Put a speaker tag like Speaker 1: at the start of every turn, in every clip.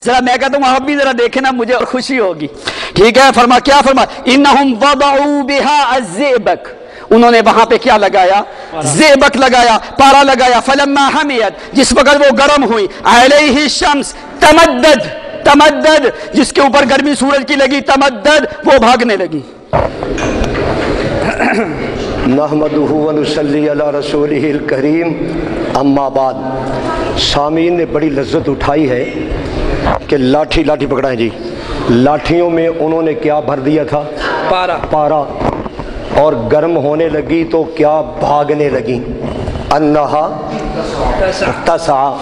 Speaker 1: ذرا میں کہتا ہوں آپ بھی ذرا دیکھیں نا، مجھے اور خوشی ہوگی. ٹھیک ہے، فرما کیا فرما انہم وضعوا بها الزئبق، انہوں نے وہاں پہ کیا لگایا؟ زئبق لگایا، پارا لگایا. فلما حمیت، جس وقت وہ گرم ہوئی، علیہ الشمس تمدد، جس کے اوپر گرمی سورج کی لگی، تمدد، وہ بھاگنے لگی.
Speaker 2: نحمدہ ونصلی علی رسولہ الکریم، اما بعد. سامعین نے بڑی لذت اٹھائی ہے کہ لاٹھی پکڑائیں جی. لاٹھیوں میں انہوں نے کیا بھر دیا تھا؟ پارا. اور گرم ہونے لگی تو کیا بھاگنے لگی؟ انہا تسعى.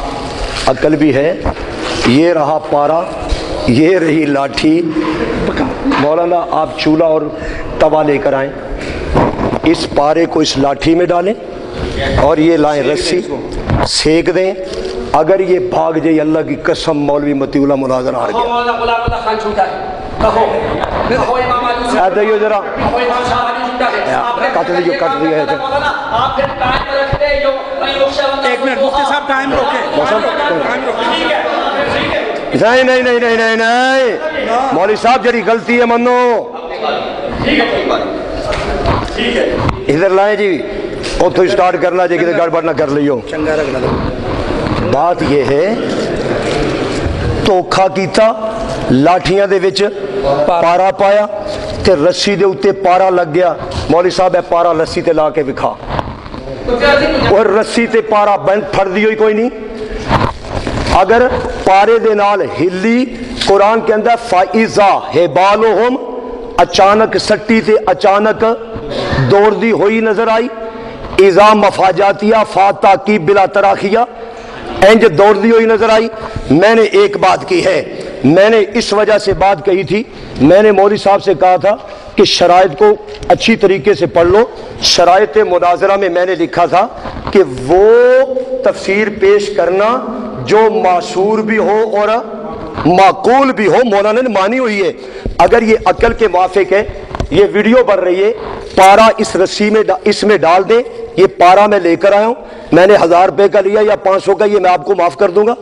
Speaker 2: عقل بھی ہے. یہ رہا پارا، یہ رہی لاٹھی. مولانا آپ چولہا اور توا لے کر آئیں، اس پارے کو اس لاٹھی میں ڈالیں اور یہ لائیں رسی، سیک دیں. اگر یہ بھاگ جائے، اللہ کی قسم مولوی متی اللہ مناظر ہار گیا. دیو ذرا کٹ دیا ہے.
Speaker 3: ایک منٹ مفتی صاحب ٹائم روکے.
Speaker 2: نہیں مولوی صاحب جری غلطی ہے منو. ادھر لائیں جی، اتو اسٹارٹ کرنا جی، کدھر گڑبڑ نہ کر لیو. بات یہ ہے دھوکھا کیتا، لاٹھیاں دے وچ پارا پایا تے رسی دے اوتے پارا لگ گیا. مولوی صاحب اے پارا رسی تے لا کے وکھا. اور رسی تے پارا بند پھڑ دی ہوئی کوئی نہیں. اگر پارے دے نال ہلی، قرآن کے اندر فَإِذَا حِبَالُهُمْ، اچانک سٹی تے اچانک دوڑ دی ہوئی نظر آئی. اِذَا مفاجاتیہ فاتا کی بلا تراخیہ، انج دوڑ دی ہوئی نظر آئی. میں نے ایک بات کی ہے، میں نے اس وجہ سے بات کہی تھی، میں نے مولوی صاحب سے کہا تھا کہ شرائط کو اچھی طریقے سے پڑھ لو. شرائط مناظرہ میں نے لکھا تھا کہ وہ تفسیر پیش کرنا جو معصور بھی ہو اور معقول بھی ہو. مولانا نے مانی ہوئی ہے. اگر یہ عقل کے موافق ہے، یہ ویڈیو بن رہی ہے، پارا اس رسی میں اس میں ڈال دیں. یہ پارا میں لے کر آیا ہوں، میں نے 1000 روپے کا لیا یا 500 کا، یہ میں آپ کو معاف کر دوں گا.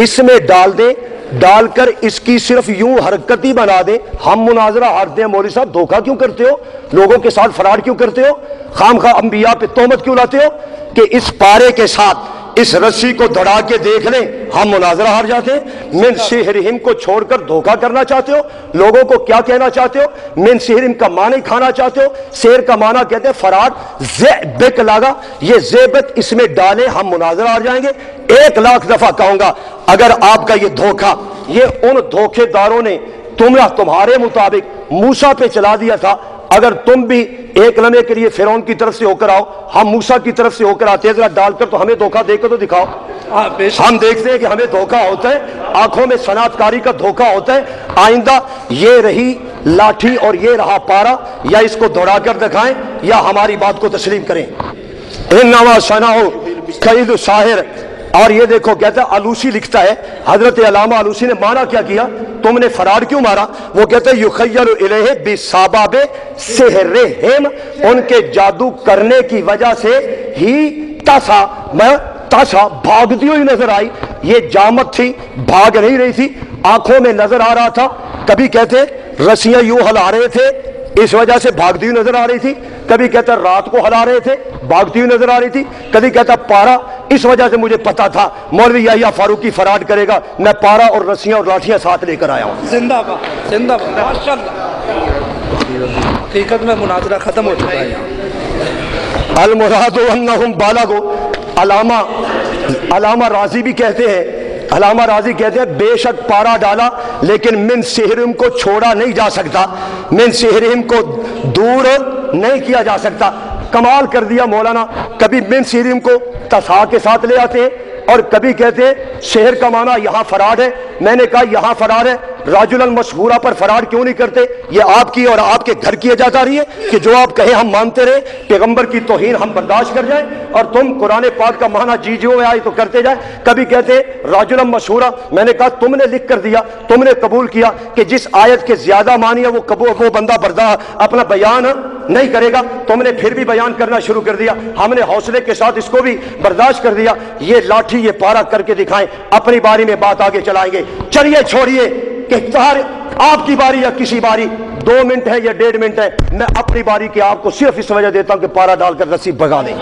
Speaker 2: اس میں ڈال دیں، ڈال کر اس کی صرف یوں حرکت ہی بنا دیں. ہم مناظرہ ہارتے ہیں. مولوی صاحب دھوکہ کیوں کرتے ہو؟ لوگوں کے ساتھ فراڈ کیوں کرتے ہو؟ خام خواہ انبیاء پہ تہمت کیوں لاتے ہو؟ کہ اس پارے کے ساتھ اس رسی کو دوڑا کے دیکھ لیں، ہم مناظرہ ہار جاتے ہیں. من سحرہم کو چھوڑ کر دھوکہ کرنا چاہتے ہو؟ لوگوں کو کیا کہنا چاہتے ہو؟ من سحرہم کا معنی کھانا چاہتے ہو؟ سحر کا معنی کہتے ہیں فراڈ. زئبق لگا، یہ زئبق اس میں ڈالیں، ہم مناظرہ ہار جائیں گے. 1,00,000 دفعہ کہوں گا، اگر آپ کا یہ دھوکہ، یہ ان دھوکے داروں نے تمہارے مطابق موسیٰ پہ چلا دیا تھا. اگر تم بھی ایک لمحے کے لیے فرعون کی طرف سے ہو کر آؤ، ہم موسیٰ کی طرف سے ہو کر آتے ہیں، ذرا ڈال کر تو ہمیں دھوکہ دے کر تو دکھاؤ. ہم دیکھتے ہیں کہ ہمیں دھوکہ ہوتا ہے، آنکھوں میں صنعت کاری کا دھوکہ ہوتا ہے. آئندہ یہ رہی لاٹھی اور یہ رہا پارا، یا اس کو دوڑا کر دکھائیں یا ہماری بات کو تسلیم کریں. انما صنعوا کید ساحر. اور یہ دیکھو کہتا ہے، آلوسی لکھتا ہے، حضرت علامہ آلوسی نے مانا کیا کیا؟ تم نے فراڈ کیوں مارا؟ وہ کہتا ہے یخیل الیہ بسبب سحرہم، ان کے جادو کرنے کی وجہ سے ہی تاسا بھاگتی ہوئی نظر آئی. یہ جامت تھی، بھاگ نہیں رہی تھی، آنکھوں میں نظر آ رہا تھا. کبھی کہتے رسیاں یوں ہلا رہے تھے، اس وجہ سے بھاگتی ہوئی نظر آ رہی تھی. کبھی کہتا رات کو ہلا رہے تھے، بھاگتی ہوئی نظر آ رہی تھی. کبھی کہتا پارا، اس وجہ سے مجھے پتا تھا مولوی یحییٰ فاروقی فراڈ کرے گا، میں پارا اور رسیاں اور لاٹھیاں ساتھ لے کر آیا ہوں.
Speaker 3: زندہ باد، زندہ باد، ماشاءاللہ. حقیقت میں مناظرہ ختم ہو چکا ہے.
Speaker 2: المراد انہم بالغوا. علامہ راضی بھی کہتے ہیں، علامہ راضی کہتے ہیں بے شک پارا ڈالا لیکن من سحرہم کو چھوڑا نہیں جا سکتا، من سحرہم کو دور نہیں کیا جا سکتا. کمال کر دیا مولانا. کبھی من سحرہم کو تسعى کے ساتھ لے آتے ہیں اور کبھی کہتے ہیں شہر کا معنی یہاں فراڈ ہے. میں نے کہا یہاں فراڈ ہے، راجل المشہورہ پر فراڈ کیوں نہیں کرتے؟ یہ آپ کی اور آپ کے گھر کی اجازت آ رہی ہے کہ جو آپ کہیں ہم مانتے رہے، پیغمبر کی توہین ہم برداشت کر جائیں اور تم قرآن پاک کا معنی جی جو آئی تو کرتے جائیں. کبھی کہتے راجل المشہورہ، میں نے کہا تم نے لکھ کر دیا، تم نے قبول کیا کہ جس آیت کے زیادہ معنی ہے وہ بندہ برداشت اپنا بیان نہیں کرے گا۔ تم نے پھر بھی بیان کرنا شروع کر دیا، ہم نے حوصلے کے ساتھ اس کو بھی برداشت کر دیا۔ یہ لاٹھی یہ پارا کر کے دکھائیں، اپنی باری میں بات آگے چلائیں گے۔ چلیے چھوڑیے کہ آپ کی باری یا کسی باری 2 منٹ ہے یا 1.5 منٹ ہے، میں اپنی باری کی آپ کو صرف اس وجہ دیتا ہوں کہ پارا ڈال کر رسی بھگا دیں۔